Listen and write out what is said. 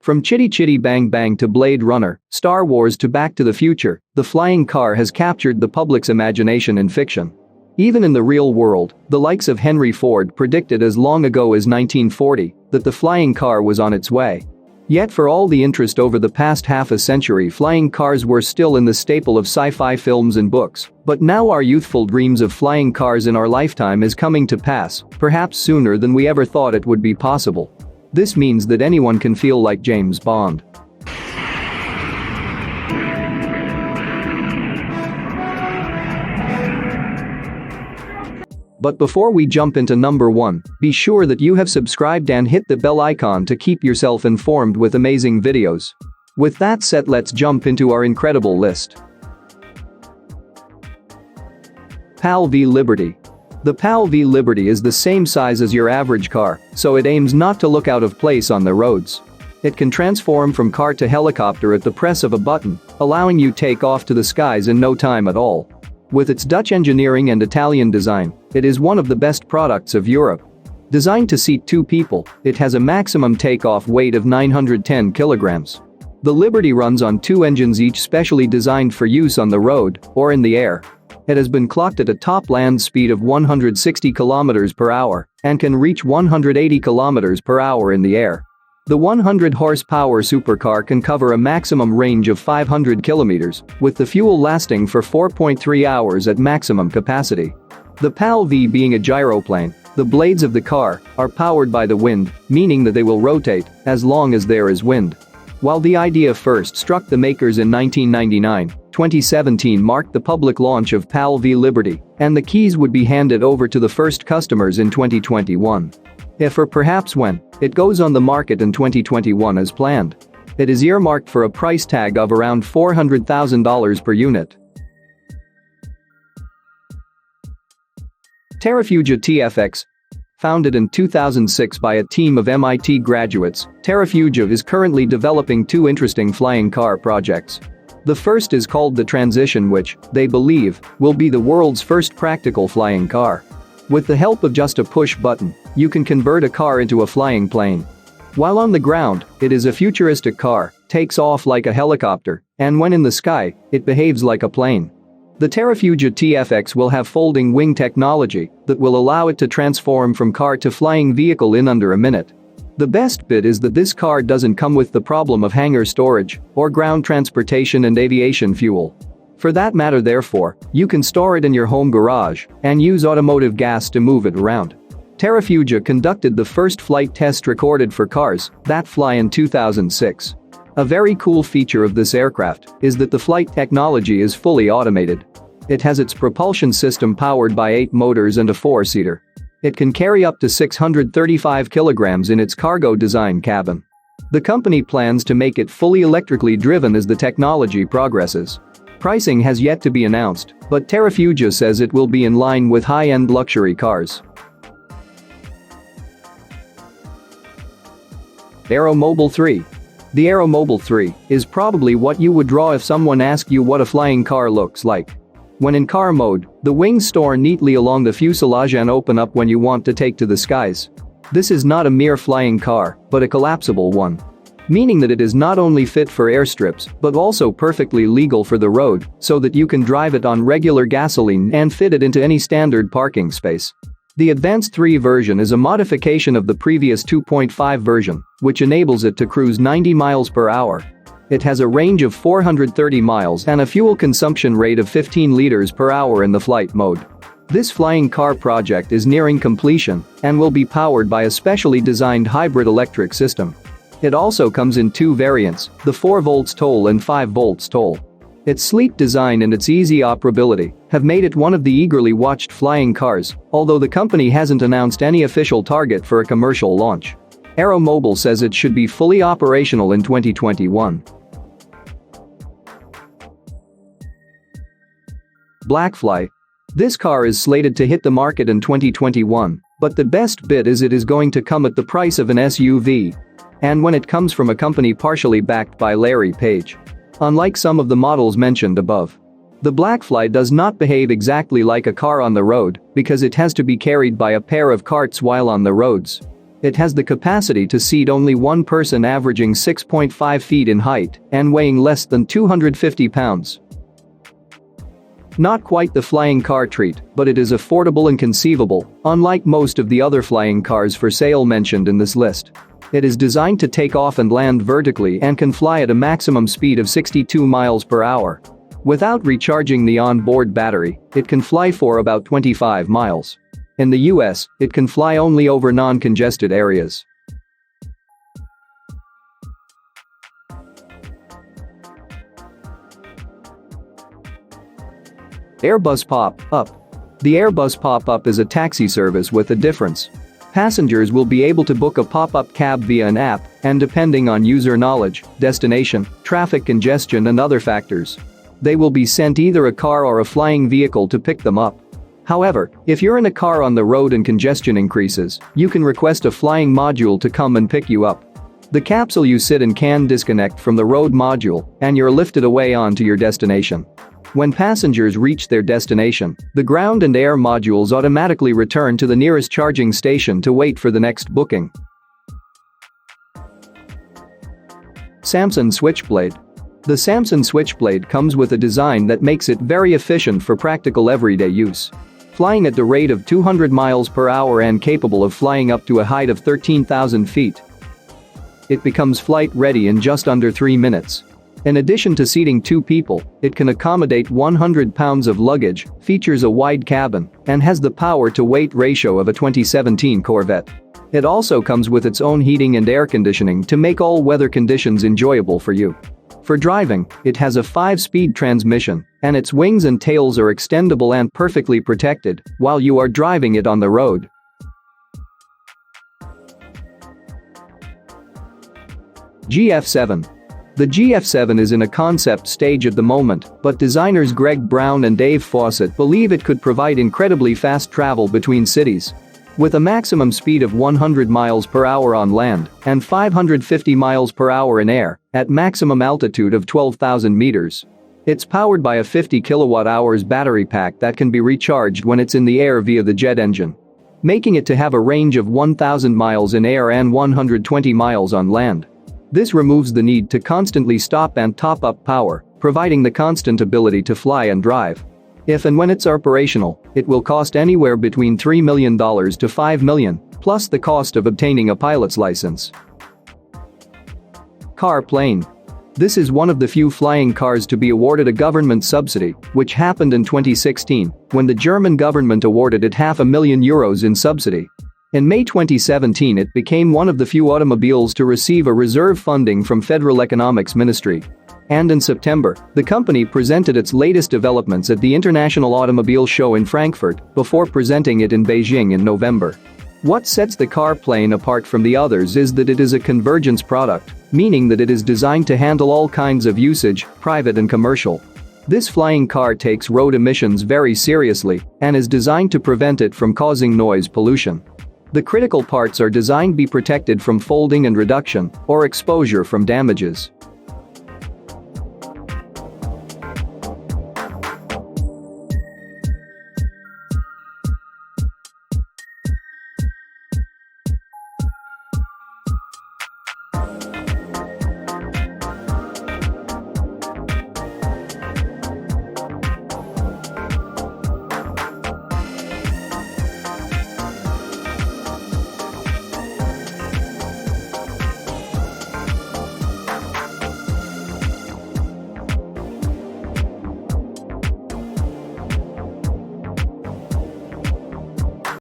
From Chitty Chitty Bang Bang to Blade Runner, Star Wars to Back to the Future, the flying car has captured the public's imagination in fiction. Even in the real world, the likes of Henry Ford predicted as long ago as 1940 that the flying car was on its way. Yet for all the interest over the past half a century, flying cars were still in the staple of sci-fi films and books. But now our youthful dreams of flying cars in our lifetime is coming to pass, perhaps sooner than we ever thought it would be possible. This means that anyone can feel like James Bond. But before we jump into number 1, be sure that you have subscribed and hit the bell icon to keep yourself informed with amazing videos. With that said, let's jump into our incredible list. PAL V Liberty. The PAL V Liberty is the same size as your average car, so it aims not to look out of place on the roads. It can transform from car to helicopter at the press of a button, allowing you take off to the skies in no time at all. With its Dutch engineering and Italian design, it is one of the best products of Europe. Designed to seat 2 people, it has a maximum takeoff weight of 910 kilograms. The Liberty runs on 2 engines, each specially designed for use on the road or in the air. It has been clocked at a top land speed of 160 km per hour and can reach 180 km per hour in the air. The 100 horsepower supercar can cover a maximum range of 500 km, with the fuel lasting for 4.3 hours at maximum capacity. The PAL V being a gyroplane, the blades of the car are powered by the wind, meaning that they will rotate as long as there is wind. While the idea first struck the makers in 1999, 2017 marked the public launch of PAL V Liberty, and the keys would be handed over to the first customers in 2021. If or perhaps when it goes on the market in 2021 as planned. It is earmarked for a price tag of around $400,000 per unit. Terrafugia TFX. Founded in 2006 by a team of MIT graduates, Terrafugia is currently developing 2 interesting flying car projects. The first is called the Transition, which, they believe, will be the world's first practical flying car. With the help of just a push button, you can convert a car into a flying plane. While on the ground, it is a futuristic car, takes off like a helicopter, and when in the sky, it behaves like a plane. The Terrafugia TFX will have folding wing technology that will allow it to transform from car to flying vehicle in under a minute. The best bit is that this car doesn't come with the problem of hangar storage or ground transportation and aviation fuel. For that matter, therefore, you can store it in your home garage and use automotive gas to move it around. Terrafugia conducted the first flight test recorded for cars that fly in 2006. A very cool feature of this aircraft is that the flight technology is fully automated. It has its propulsion system powered by 8 motors and a 4-seater. It can carry up to 635 kilograms in its cargo design cabin. The company plans to make it fully electrically driven as the technology progresses. Pricing has yet to be announced, but Terrafugia says it will be in line with high-end luxury cars. AeroMobil 3. The AeroMobil 3 is probably what you would draw if someone asked you what a flying car looks like. When in car mode, the wings store neatly along the fuselage and open up when you want to take to the skies. This is not a mere flying car, but a collapsible one. Meaning that it is not only fit for airstrips, but also perfectly legal for the road, so that you can drive it on regular gasoline and fit it into any standard parking space. The Advanced 3 version is a modification of the previous 2.5 version, which enables it to cruise 90 miles per hour. It has a range of 430 miles and a fuel consumption rate of 15 liters per hour in the flight mode. This flying car project is nearing completion and will be powered by a specially designed hybrid electric system. It also comes in 2 variants, the 4 volts toll and 5 volts toll. Its sleek design and its easy operability have made it one of the eagerly watched flying cars, although the company hasn't announced any official target for a commercial launch. AeroMobil says it should be fully operational in 2021. BlackFly. This car is slated to hit the market in 2021, but the best bit is it is going to come at the price of an SUV. And when it comes from a company partially backed by Larry Page. Unlike some of the models mentioned above, the BlackFly does not behave exactly like a car on the road because it has to be carried by a pair of carts while on the roads. It has the capacity to seat only one person, averaging 6.5 feet in height and weighing less than 250 pounds. Not quite the flying car treat, but it is affordable and conceivable, unlike most of the other flying cars for sale mentioned in this list. It is designed to take off and land vertically and can fly at a maximum speed of 62 miles per hour. Without recharging the on-board battery, it can fly for about 25 miles. In the US, it can fly only over non-congested areas. Airbus Pop.Up. The Airbus Pop.Up is a taxi service with a difference. Passengers will be able to book a pop-up cab via an app, and depending on user knowledge, destination, traffic congestion and other factors, they will be sent either a car or a flying vehicle to pick them up. However, if you're in a car on the road and congestion increases, you can request a flying module to come and pick you up. The capsule you sit in can disconnect from the road module, and you're lifted away onto your destination. When passengers reach their destination, the ground and air modules automatically return to the nearest charging station to wait for the next booking. Samson Switchblade. The Samson Switchblade comes with a design that makes it very efficient for practical everyday use. Flying at the rate of 200 miles per hour and capable of flying up to a height of 13,000 feet. It becomes flight ready in just under 3 minutes. In addition to seating 2 people, it can accommodate 100 pounds of luggage, features a wide cabin, and has the power-to-weight ratio of a 2017 Corvette. It also comes with its own heating and air conditioning to make all weather conditions enjoyable for you. For driving, it has a 5-speed transmission, and its wings and tails are extendable and perfectly protected while you are driving it on the road. GF7. The GF7 is in a concept stage at the moment, but designers Greg Brown and Dave Fawcett believe it could provide incredibly fast travel between cities. With a maximum speed of 100 miles per hour on land and 550 miles per hour in air, at maximum altitude of 12,000 meters. It's powered by a 50 kilowatt-hours battery pack that can be recharged when it's in the air via the jet engine, making it to have a range of 1,000 miles in air and 120 miles on land. This removes the need to constantly stop and top up power, providing the constant ability to fly and drive. If and when it's operational, it will cost anywhere between $3 million to $5 million, plus the cost of obtaining a pilot's license. Carplane. This is one of the few flying cars to be awarded a government subsidy, which happened in 2016, when the German government awarded it €500,000 in subsidy. In May 2017 it became one of the few automobiles to receive a reserve funding from Federal Economics Ministry. And in September, the company presented its latest developments at the International Automobile Show in Frankfurt before presenting it in Beijing in November. What sets the Carplane apart from the others is that it is a convergence product, meaning that it is designed to handle all kinds of usage, private and commercial. This flying car takes road emissions very seriously and is designed to prevent it from causing noise pollution. The critical parts are designed to be protected from folding and reduction or exposure from damages.